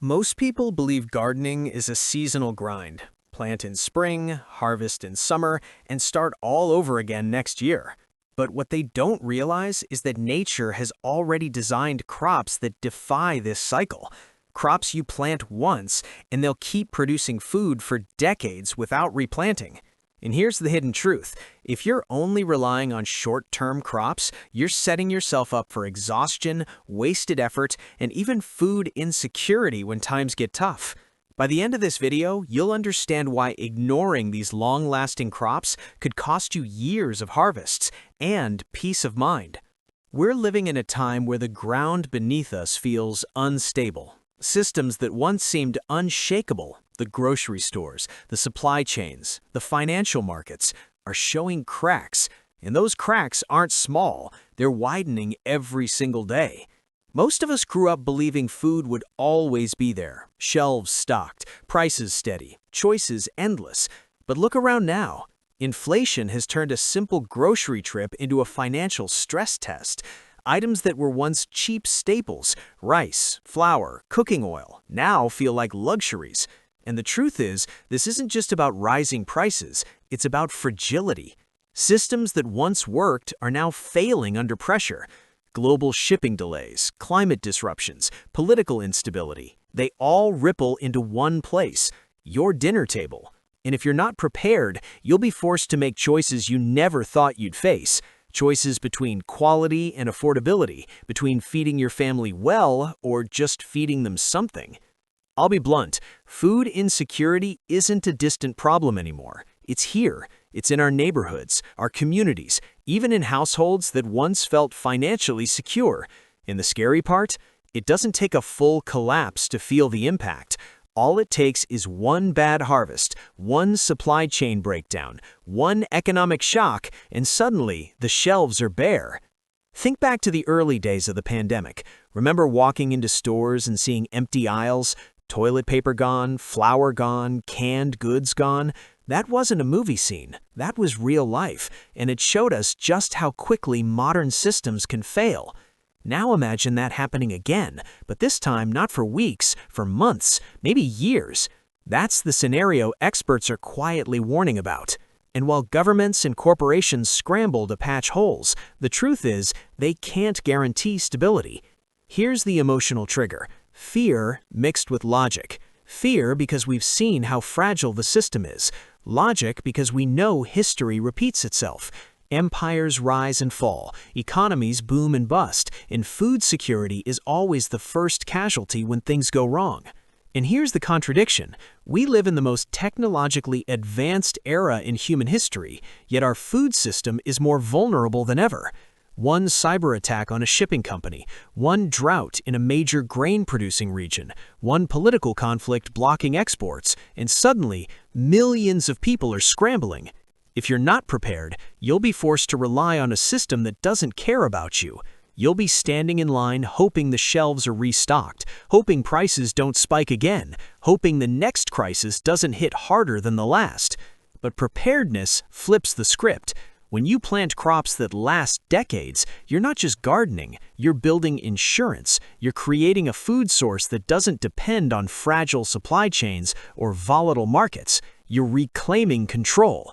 Most people believe gardening is a seasonal grind. Plant in spring, harvest in summer, and start all over again next year. But what they don't realize is that nature has already designed crops that defy this cycle. Crops you plant once, and they'll keep producing food for decades without replanting. And here's the hidden truth. If you're only relying on short-term crops, you're setting yourself up for exhaustion, wasted effort, and even food insecurity when times get tough. By the end of this video, you'll understand why ignoring these long-lasting crops could cost you years of harvests and peace of mind. We're living in a time where the ground beneath us feels unstable. Systems that once seemed unshakable, the grocery stores, the supply chains, the financial markets, are showing cracks. And those cracks aren't small, they're widening every single day. Most of us grew up believing food would always be there, shelves stocked, prices steady, choices endless. But look around now. Inflation has turned a simple grocery trip into a financial stress test. Items that were once cheap staples, rice, flour, cooking oil, now feel like luxuries. And the truth is, this isn't just about rising prices, it's about fragility. Systems that once worked are now failing under pressure. Global shipping delays, climate disruptions, political instability, they all ripple into one place, your dinner table. And if you're not prepared, you'll be forced to make choices you never thought you'd face. Choices between quality and affordability, between feeding your family well or just feeding them something. I'll be blunt, food insecurity isn't a distant problem anymore. It's here. It's in our neighborhoods, our communities, even in households that once felt financially secure. And the scary part? It doesn't take a full collapse to feel the impact. All it takes is one bad harvest, one supply chain breakdown, one economic shock, and suddenly the shelves are bare. Think back to the early days of the pandemic. Remember walking into stores and seeing empty aisles? Toilet paper gone, flour gone, canned goods gone. That wasn't a movie scene. That was real life, and it showed us just how quickly modern systems can fail. Now imagine that happening again, but this time not for weeks, for months, maybe years. That's the scenario experts are quietly warning about. And while governments and corporations scramble to patch holes, the truth is they can't guarantee stability. Here's the emotional trigger. Fear mixed with logic. Fear because we've seen how fragile the system is. Logic because we know history repeats itself. Empires rise and fall, economies boom and bust, and food security is always the first casualty when things go wrong. And here's the contradiction. We live in the most technologically advanced era in human history, yet our food system is more vulnerable than ever. One cyber attack on a shipping company, one drought in a major grain-producing region, one political conflict blocking exports, and suddenly, millions of people are scrambling. If you're not prepared, you'll be forced to rely on a system that doesn't care about you. You'll be standing in line hoping the shelves are restocked, hoping prices don't spike again, hoping the next crisis doesn't hit harder than the last. But preparedness flips the script. When you plant crops that last decades, you're not just gardening, you're building insurance. You're creating a food source that doesn't depend on fragile supply chains or volatile markets. You're reclaiming control.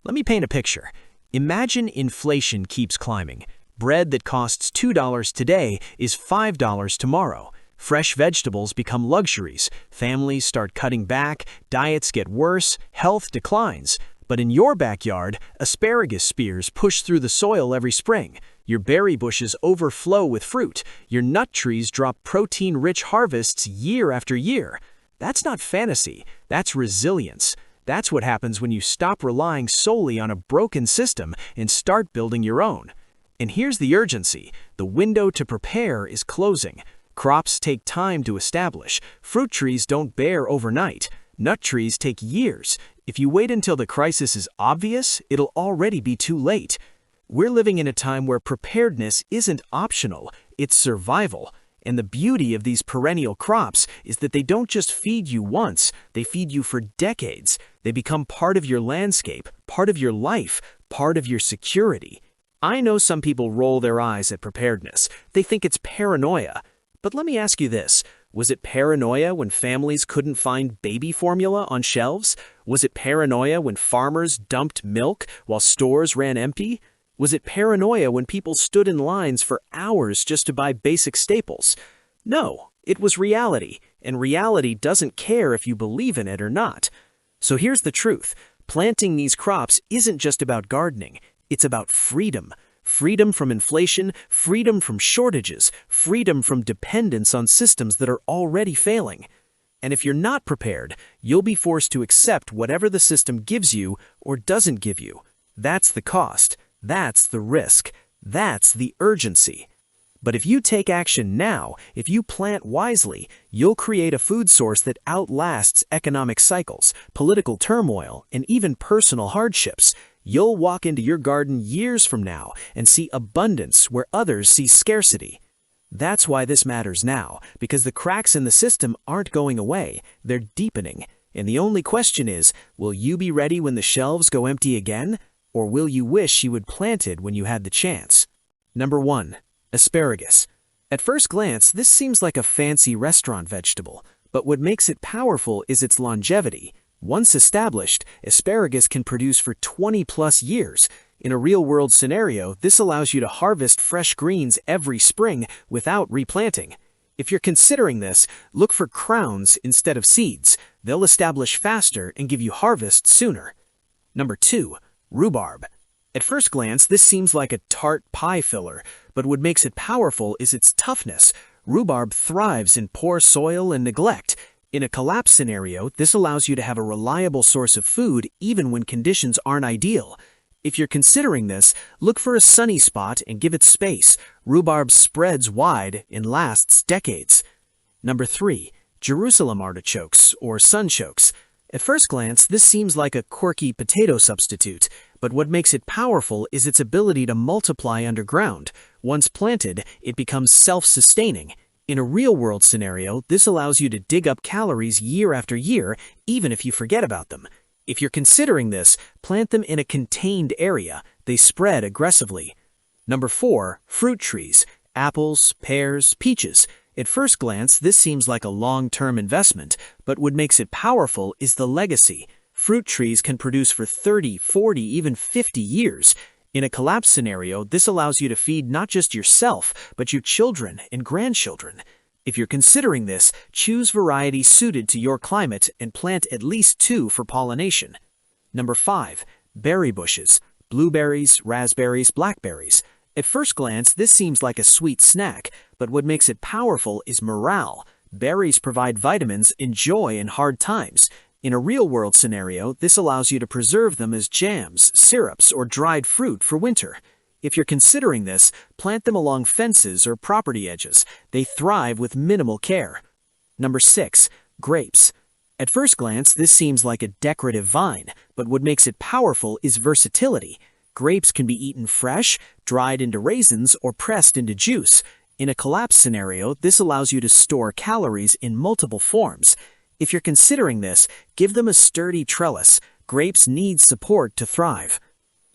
Let me paint a picture. Imagine inflation keeps climbing. Bread that costs $2 today is $5 tomorrow. Fresh vegetables become luxuries. Families start cutting back, diets get worse, health declines. But in your backyard, asparagus spears push through the soil every spring. Your berry bushes overflow with fruit. Your nut trees drop protein-rich harvests year after year. That's not fantasy. That's resilience. That's what happens when you stop relying solely on a broken system and start building your own. And here's the urgency. The window to prepare is closing. Crops take time to establish. Fruit trees don't bear overnight. Nut trees take years. If you wait until the crisis is obvious, it'll already be too late. We're living in a time where preparedness isn't optional, it's survival. And the beauty of these perennial crops is that they don't just feed you once, they feed you for decades. They become part of your landscape, part of your life, part of your security. I know some people roll their eyes at preparedness. They think it's paranoia. But let me ask you this. Was it paranoia when families couldn't find baby formula on shelves? Was it paranoia when farmers dumped milk while stores ran empty? Was it paranoia when people stood in lines for hours just to buy basic staples? No, it was reality, and reality doesn't care if you believe in it or not. So here's the truth. Planting these crops isn't just about gardening. It's about freedom. Freedom from inflation, freedom from shortages, freedom from dependence on systems that are already failing. And if you're not prepared, you'll be forced to accept whatever the system gives you or doesn't give you. That's the cost. That's the risk. That's the urgency. But if you take action now, if you plant wisely, you'll create a food source that outlasts economic cycles, political turmoil, and even personal hardships. You'll walk into your garden years from now and see abundance where others see scarcity. That's why this matters now, because the cracks in the system aren't going away, they're deepening. And the only question is, will you be ready when the shelves go empty again? Or will you wish you had planted when you had the chance? Number 1. Asparagus. At first glance, this seems like a fancy restaurant vegetable, but what makes it powerful is its longevity. Once established, asparagus can produce for 20+ years. In a real-world scenario, this allows you to harvest fresh greens every spring without replanting. If you're considering this, look for crowns instead of seeds. They'll establish faster and give you harvest sooner. Number 2. Rhubarb. At first glance, this seems like a tart pie filler, but what makes it powerful is its toughness. Rhubarb thrives in poor soil and neglect. In a collapse scenario, this allows you to have a reliable source of food even when conditions aren't ideal. If you're considering this, look for a sunny spot and give it space. Rhubarb spreads wide and lasts decades. Number 3. Jerusalem artichokes, or sunchokes. At first glance, this seems like a quirky potato substitute, but what makes it powerful is its ability to multiply underground. Once planted, it becomes self-sustaining. In a real-world scenario, this allows you to dig up calories year after year, even if you forget about them. If you're considering this, plant them in a contained area. They spread aggressively. Number 4. Fruit trees. Apples, pears, peaches. At first glance, this seems like a long-term investment, but what makes it powerful is the legacy. Fruit trees can produce for 30, 40, even 50 years. In a collapse scenario, this allows you to feed not just yourself, but your children and grandchildren. If you're considering this, choose varieties suited to your climate and plant at least 2 for pollination. Number 5. Berry bushes. Blueberries, raspberries, blackberries. At first glance, this seems like a sweet snack, but what makes it powerful is morale. Berries provide vitamins and joy in hard times. In a real-world scenario, this allows you to preserve them as jams, syrups, or dried fruit for winter. If you're considering this, plant them along fences or property edges. They thrive with minimal care. Number 6. Grapes. At first glance, this seems like a decorative vine, but what makes it powerful is versatility. Grapes can be eaten fresh, dried into raisins, or pressed into juice. In a collapse scenario, this allows you to store calories in multiple forms. If you're considering this, give them a sturdy trellis. Grapes need support to thrive.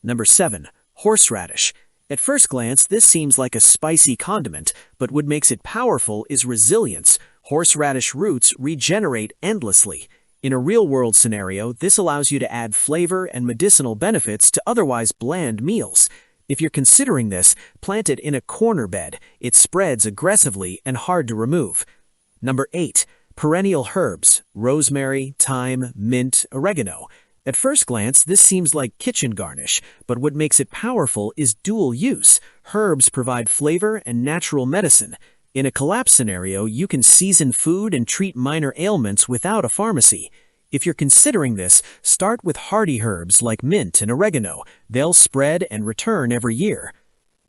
Number 7. Horseradish. At first glance, this seems like a spicy condiment, but what makes it powerful is resilience. Horseradish roots regenerate endlessly. In a real-world scenario, this allows you to add flavor and medicinal benefits to otherwise bland meals. If you're considering this, plant it in a corner bed. It spreads aggressively and hard to remove. Number 8. Perennial herbs. Rosemary, thyme, mint, oregano. At first glance, this seems like kitchen garnish, but what makes it powerful is dual use. Herbs provide flavor and natural medicine. In a collapse scenario, you can season food and treat minor ailments without a pharmacy. If you're considering this, start with hardy herbs like mint and oregano. They'll spread and return every year.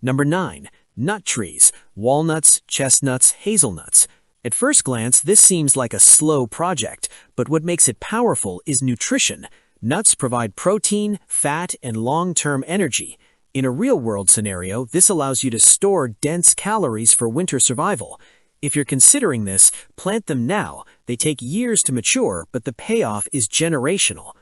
Number 9. Nut trees. Walnuts, chestnuts, hazelnuts. At first glance, this seems like a slow project, but what makes it powerful is nutrition. Nuts provide protein, fat, and long-term energy. In a real-world scenario, this allows you to store dense calories for winter survival. If you're considering this, plant them now. They take years to mature, but the payoff is generational.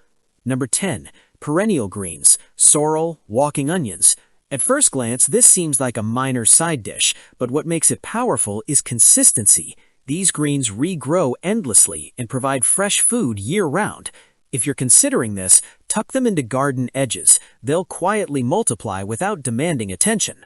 Number 10. Perennial greens. Sorrel, walking onions. At first glance, this seems like a minor side dish, but what makes it powerful is consistency. These greens regrow endlessly and provide fresh food year-round. If you're considering this, tuck them into garden edges. They'll quietly multiply without demanding attention.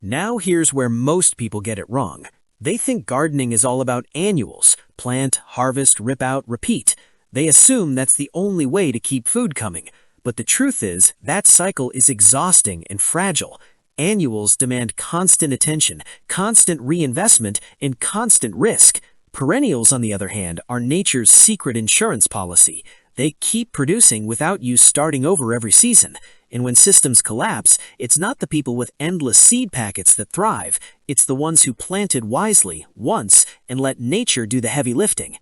Now here's where most people get it wrong. They think gardening is all about annuals: plant, harvest, rip out, repeat. They assume that's the only way to keep food coming. But the truth is, that cycle is exhausting and fragile. Annuals demand constant attention, constant reinvestment, and constant risk. Perennials, on the other hand, are nature's secret insurance policy. They keep producing without you starting over every season. And when systems collapse, it's not the people with endless seed packets that thrive. It's the ones who planted wisely, once, and let nature do the heavy lifting.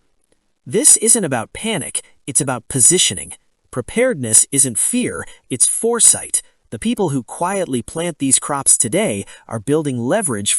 This isn't about panic, it's about positioning. Preparedness isn't fear, it's foresight. The people who quietly plant these crops today are building leverage